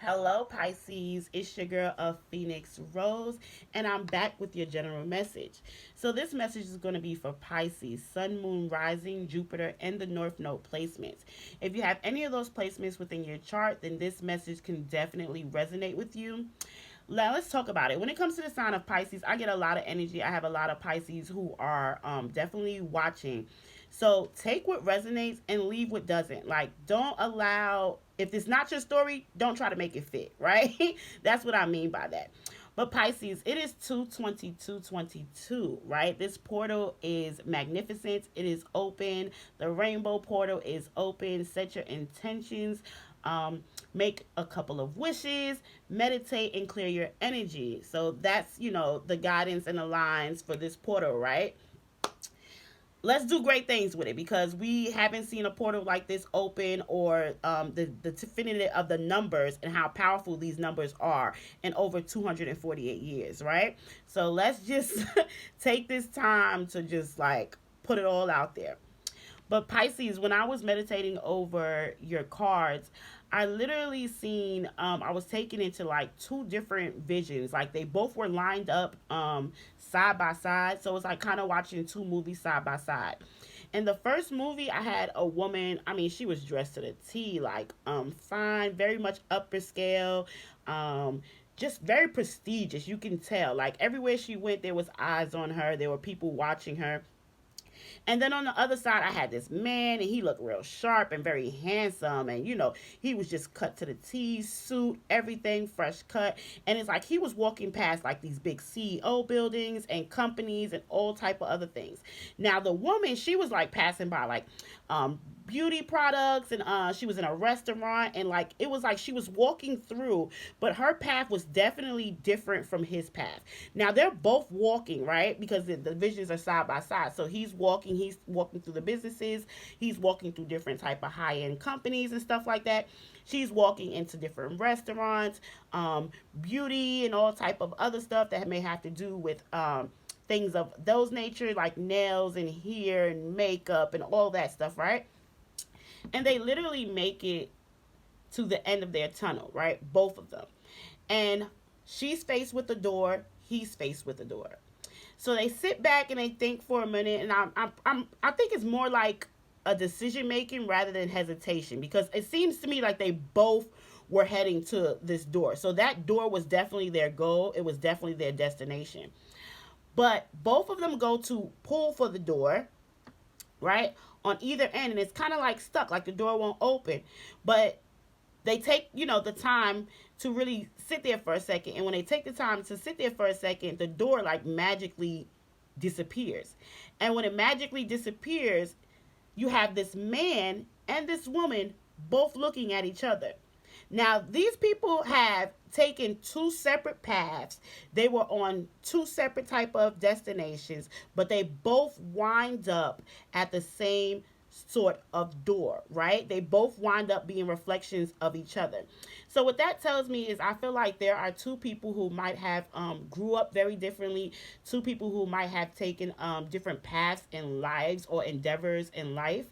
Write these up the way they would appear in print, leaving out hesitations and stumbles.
Hello, Pisces. It's your girl of Phoenix Rose, and I'm back with your general message. So, this message is going to be for Pisces, Sun, Moon, Rising, Jupiter, and the North Node placements. If you have any of those placements within your chart, then this message can definitely resonate with you. Now, let's talk about it. When it comes to the sign of Pisces, I get a lot of energy. I have a lot of Pisces who are definitely watching. So take what resonates and leave what doesn't. Like, don't allow, if it's not your story, don't try to make it fit, right? That's what I mean by that. But Pisces, it is 22222, right? This portal is magnificent. It is open. The rainbow portal is open. Set your intentions. Make a couple of wishes, meditate, and clear your energy. So that's, the guidance and the lines for this portal, right? Let's do great things with it because we haven't seen a portal like this open or the definitive of the numbers and how powerful these numbers are in over 248 years, right? So let's just take this time to just like put it all out there. But Pisces, when I was meditating over your cards, I literally seen I was taken into like two different visions. Like they both were lined up side by side. So it's like kind of watching two movies side by side. In the first movie, I had a woman, I mean, she was dressed to the T, like fine, very much upper scale. Just very prestigious, you can tell. Like everywhere she went, there was eyes on her. There were people watching her. And then on the other side, I had this man, and he looked real sharp and very handsome. And, he was just cut to the T, suit, everything, fresh cut. And it's like he was walking past like these big CEO buildings and companies and all type of other things. Now, the woman, she was like passing by like beauty products, and she was in a restaurant, and like it was like she was walking through, but her path was definitely different from his path. Now they're both walking, right? Because the visions are side by side. So he's walking through the businesses, he's walking through different type of high-end companies and stuff like that. She's walking into different restaurants, beauty and all type of other stuff that may have to do with things of those nature, like nails and hair and makeup and all that stuff, right? And they literally make it to the end of their tunnel, right? Both of them. And she's faced with the door, he's faced with the door. So they sit back and they think for a minute, and I think it's more like a decision making rather than hesitation, because it seems to me like they both were heading to this door. So that door was definitely their goal. It was definitely their destination. But both of them go to pull for the door, right? On either end, and it's kind of like stuck, like the door won't open. But they take, the time to really sit there for a second. And when they take the time to sit there for a second, the door like magically disappears. And when it magically disappears, you have this man and this woman both looking at each other. Now, these people have taken two separate paths. They were on two separate type of destinations, but they both wind up at the same sort of door, right? They both wind up being reflections of each other. So what that tells me is I feel like there are two people who might have grew up very differently, two people who might have taken different paths in lives or endeavors in life,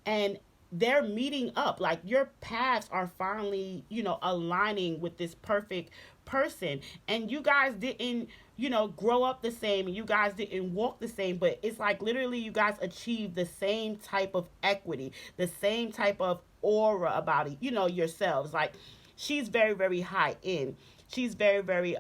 and they're meeting up. Like your paths are finally, aligning with this perfect person. And you guys didn't, grow up the same, and you guys didn't walk the same, but it's like literally you guys achieved the same type of equity, the same type of aura about it, yourselves. Like she's very, very high end. She's very, very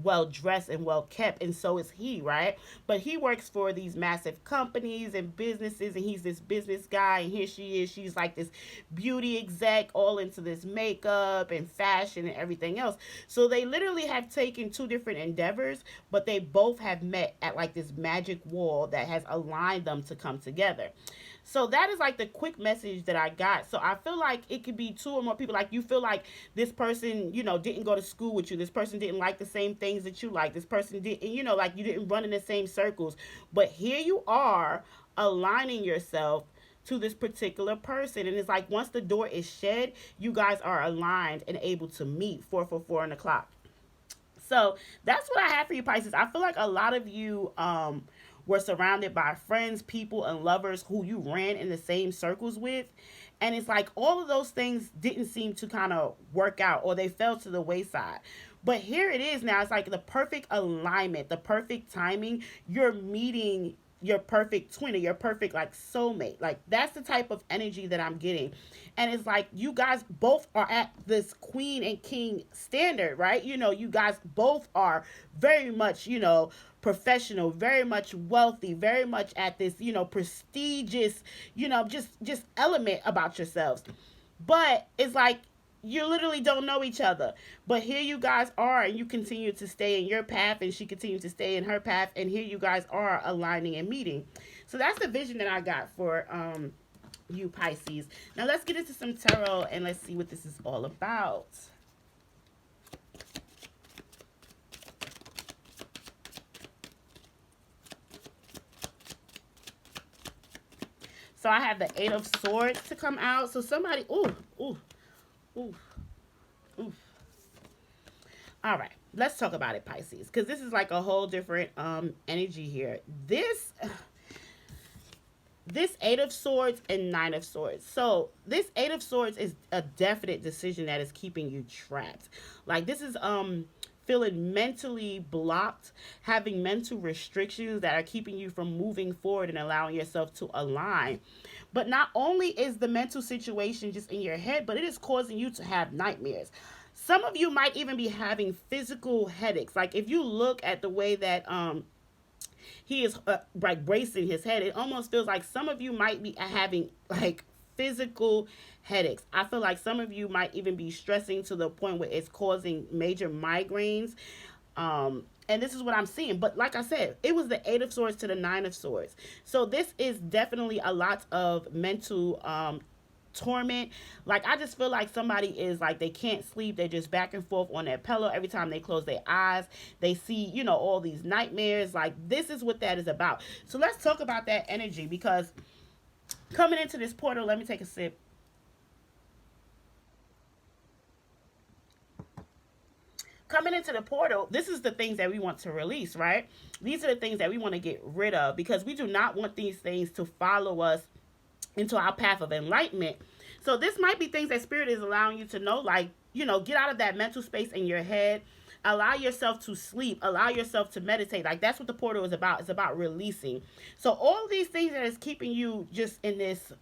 well dressed and well kept, and so is he, right? But he works for these massive companies and businesses, and he's this business guy, and here she is, she's like this beauty exec, all into this makeup and fashion and everything else. So they literally have taken two different endeavors, but they both have met at like this magic wall that has aligned them to come together. So that is like the quick message that I got. So I feel like it could be two or more people. Like you feel like this person, didn't go to school with you. This person didn't like the same things that you like. This person didn't, like you didn't run in the same circles. But here you are aligning yourself to this particular person. And it's like once the door is shed, you guys are aligned and able to meet 4 and o'clock. So that's what I have for you, Pisces. I feel like a lot of you were surrounded by friends, people, and lovers who you ran in the same circles with. And it's like all of those things didn't seem to kind of work out, or they fell to the wayside. But here it is now. It's like the perfect alignment, the perfect timing. You're meeting your perfect twin, or your perfect like soulmate. Like that's the type of energy that I'm getting. And it's like you guys both are at this queen and king standard, right? You guys both are very much, professional, very much wealthy, very much at this, prestigious, just element about yourselves. But it's like you literally don't know each other. But here you guys are, and you continue to stay in your path, and she continues to stay in her path, and here you guys are aligning and meeting. So that's the vision that I got for you Pisces. Now let's get into some tarot and let's see what this is all about. So I have the Eight of Swords to come out. So somebody, ooh, ooh, ooh. All right, let's talk about it, Pisces, because this is like a whole different energy here. This Eight of Swords and Nine of Swords. So this Eight of Swords is a definite decision that is keeping you trapped. Like this is feeling mentally blocked, having mental restrictions that are keeping you from moving forward and allowing yourself to align. But not only is the mental situation just in your head, but it is causing you to have nightmares. Some of you might even be having physical headaches. Like if you look at the way that he is like bracing his head, it almost feels like some of you might be having like physical headaches. I feel like some of you might even be stressing to the point where it's causing major migraines. And this is what I'm seeing. But like I said, it was the Eight of Swords to the Nine of Swords. So this is definitely a lot of mental torment. Like I just feel like somebody is like they can't sleep. They're just back and forth on their pillow. Every time they close their eyes, they see, all these nightmares. Like this is what that is about. So let's talk about that energy, because coming into this portal, let me take a sip. Coming into the portal, this is the things that we want to release, right? These are the things that we want to get rid of, because we do not want these things to follow us into our path of enlightenment. So this might be things that spirit is allowing you to know, like, get out of that mental space in your head. Allow yourself to sleep. Allow yourself to meditate. Like that's what the portal is about. It's about releasing. So all these things that is keeping you just in this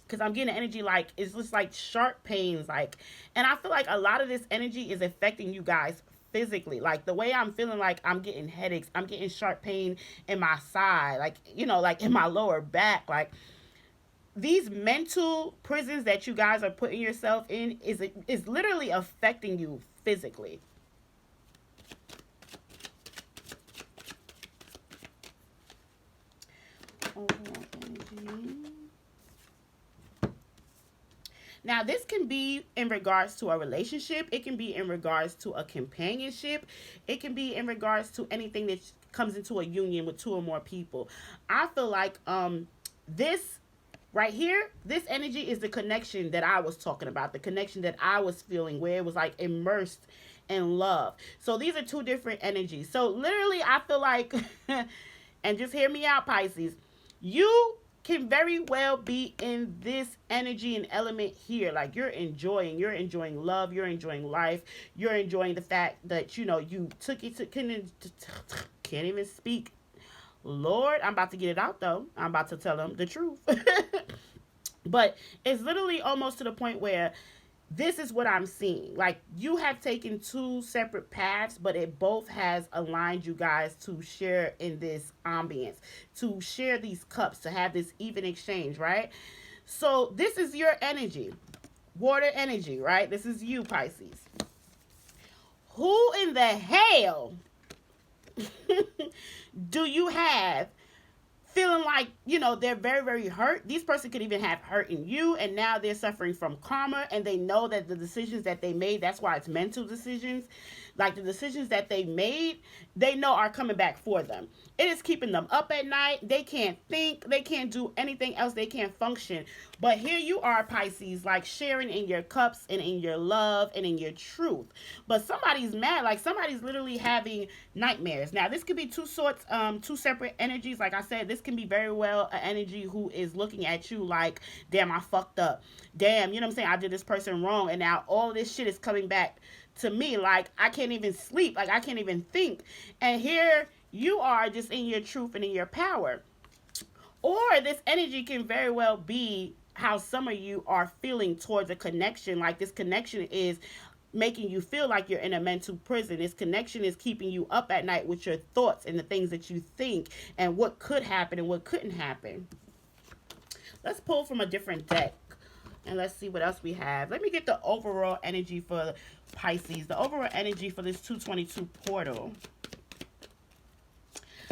because I'm getting energy like it's just like sharp pains, like, and I feel like a lot of this energy is affecting you guys physically. Like the way I'm feeling, like I'm getting headaches, I'm getting sharp pain in my side, like like in my lower back. Like these mental prisons that you guys are putting yourself in is literally affecting you physically. Now, this can be in regards to a relationship. It can be in regards to a companionship. It can be in regards to anything that comes into a union with two or more people. I feel like this right here, this energy is the connection that I was talking about, the connection that I was feeling, where it was like immersed in love. So these are two different energies. So literally, I feel like, and just hear me out, Pisces, you can very well be in this energy and element here. Like you're enjoying love, you're enjoying life, you're enjoying the fact that you took it to can't even speak. Lord, I'm about to get it out though. I'm about to tell them the truth. But it's literally almost to the point where this is what I'm seeing. Like you have taken two separate paths, but it both has aligned you guys to share in this ambience, to share these cups, to have this even exchange, right? So this is your energy, water energy, right? This is you, Pisces. Who in the hell do you have feeling like, they're very, very hurt? This person could even have hurt in you, and now they're suffering from karma, and they know that the decisions that they made, that's why it's mental decisions. Like the decisions that they made, they know are coming back for them. It is keeping them up at night. They can't think. They can't do anything else. They can't function. But here you are, Pisces, like sharing in your cups and in your love and in your truth. But somebody's mad. Like somebody's literally having nightmares. Now, this could be two separate energies. Like I said, this can be very well an energy who is looking at you like, damn, I fucked up. Damn, you know what I'm saying? I did this person wrong. And now all of this shit is coming back to me. Like I can't even sleep. Like I can't even think. And here you are just in your truth and in your power. Or this energy can very well be how some of you are feeling towards a connection. Like this connection is making you feel like you're in a mental prison. This connection is keeping you up at night with your thoughts and the things that you think and what could happen and what couldn't happen. Let's pull from a different deck and let's see what else we have. Let me get the overall energy for Pisces. The overall energy for this 222 portal.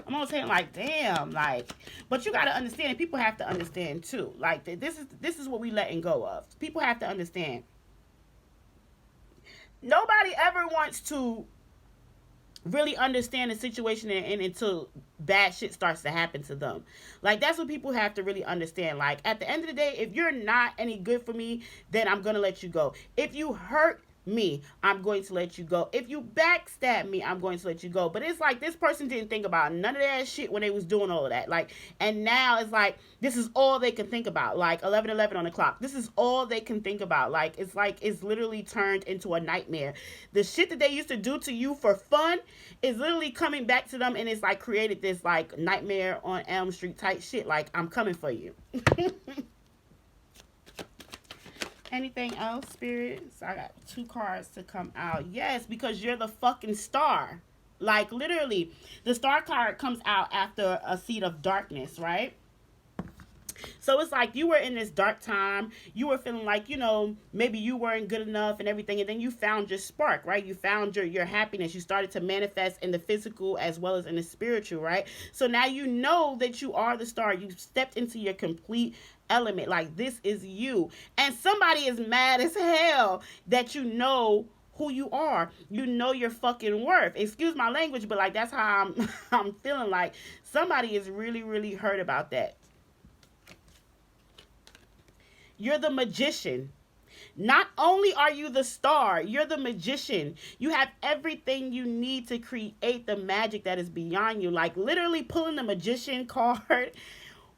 I'm almost saying like, damn, like, but you got to understand, and people have to understand too. Like, this is what we letting go of. People have to understand. Nobody ever wants to really understand the situation and until bad shit starts to happen to them. Like, that's what people have to really understand. Like, at the end of the day, if you're not any good for me, then I'm going to let you go. If you hurt me, I'm going to let you go. If you backstab me, I'm going to let you go. But it's like this person didn't think about none of that shit when they was doing all of that. Like, and now it's like this is all they can think about. Like 11:11 on the clock. This is all they can think about. Like it's literally turned into a nightmare. The shit that they used to do to you for fun is literally coming back to them, and it's like created this like Nightmare on Elm Street type shit. Like, I'm coming for you. Anything else, spirits? I got 2 cards to come out. Yes, because you're the fucking star. Like, literally, the star card comes out after a seed of darkness, right? So it's like you were in this dark time. You were feeling like, you know, maybe you weren't good enough and everything. And then you found your spark, right? You found your happiness. You started to manifest in the physical as well as in the spiritual, right? So now you know that you are the star. You stepped into your complete element. Like, this is you. And somebody is mad as hell that you know who you are. You know your fucking worth. Excuse my language, but like that's how I'm feeling. Like somebody is really, really hurt about that. You're the magician. Not only are you the star, you're the magician. You have everything you need to create the magic that is beyond you. Like literally pulling the magician card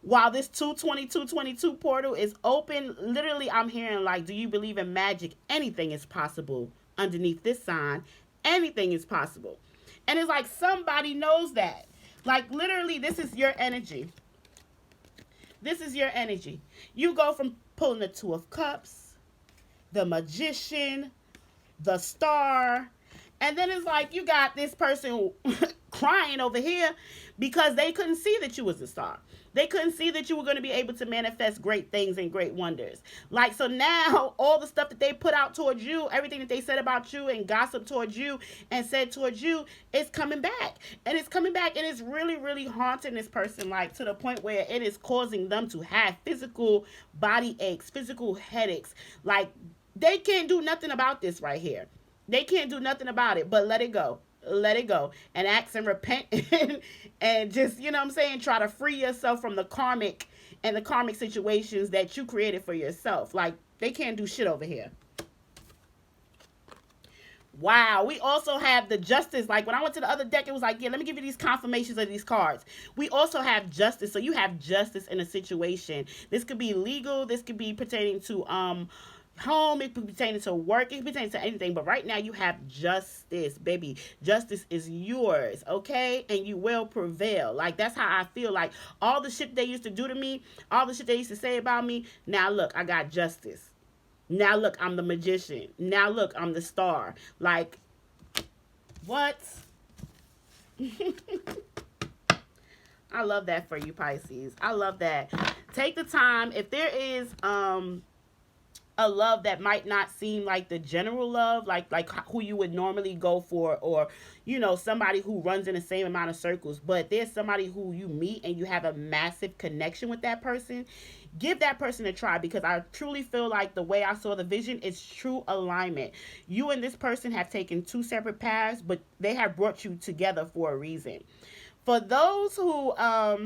while this 222 portal is open. Literally, I'm hearing like, do you believe in magic? Anything is possible underneath this sign. Anything is possible. And it's like somebody knows that. Like literally, this is your energy. This is your energy. You go from pulling the 2 of Cups, the magician, the star, and then it's like you got this person crying over here because they couldn't see that you was the star. They couldn't see that you were going to be able to manifest great things and great wonders. Like, so now all the stuff that they put out towards you, everything that they said about you and gossip towards you and said towards you, is coming back. And it's coming back and it's really, really haunting this person, like to the point where it is causing them to have physical body aches, physical headaches. Like, they can't do nothing about this right here. They can't do nothing about it, but let it go. Let it go and ask and repent and just, you know what I'm saying, try to free yourself from the karmic situations that you created for yourself. Like, they can't do shit over here. Wow, we also have the justice. Like, when I went to the other deck, it was like, yeah, let me give you these confirmations of these cards. We also have justice. So you have justice in a situation. This could be legal. This could be pertaining to home, it could be pertaining to work, it could be pertaining to anything, but right now you have justice, baby. Justice is yours, okay? And you will prevail. Like, that's how I feel. Like, all the shit they used to do to me, all the shit they used to say about me, now look, I got justice. Now look, I'm the magician. Now look, I'm the star. Like, what? I love that for you, Pisces. I love that. Take the time. If there is a love that might not seem like the general love, like who you would normally go for, or somebody who runs in the same amount of circles, but there's somebody who you meet and you have a massive connection with that person. Give that person a try, because I truly feel like the way I saw the vision is true alignment. You and this person have taken two separate paths, but they have brought you together for a reason. For those who are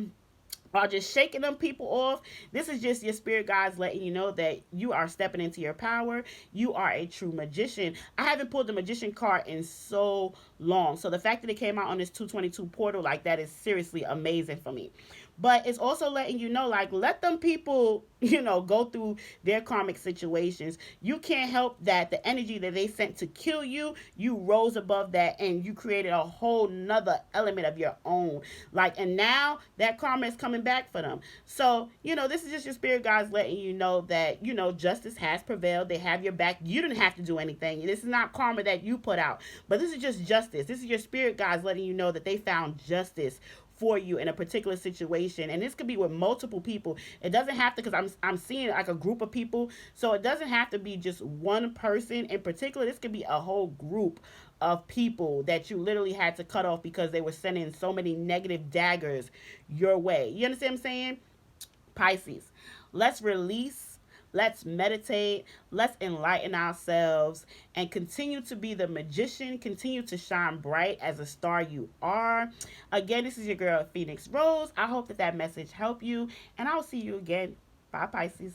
just shaking them people off, this is just your spirit guides letting you know that you are stepping into your power. You are a true magician. I haven't pulled the magician card in so long, so the fact that it came out on this 222 portal, like, that is seriously amazing for me. But it's also letting you know, like, let them people, go through their karmic situations. You can't help that the energy that they sent to kill you, you rose above that and you created a whole nother element of your own. Like, and now that karma is coming back for them. So, this is just your spirit guides letting you know that, justice has prevailed. They have your back. You didn't have to do anything. This is not karma that you put out, but this is just justice. This is your spirit guides letting you know that they found justice for you in a particular situation. And this could be with multiple people. It doesn't have to, because I'm seeing like a group of people, so it doesn't have to be just one person in particular. This could be a whole group of people that you literally had to cut off because they were sending so many negative daggers your way. You understand what I'm saying? Pisces, let's release. Let's meditate. Let's enlighten ourselves and continue to be the magician. Continue to shine bright as a star you are. Again, this is your girl, Phoenix Rose. I hope that message helped you, and I'll see you again. Bye, Pisces.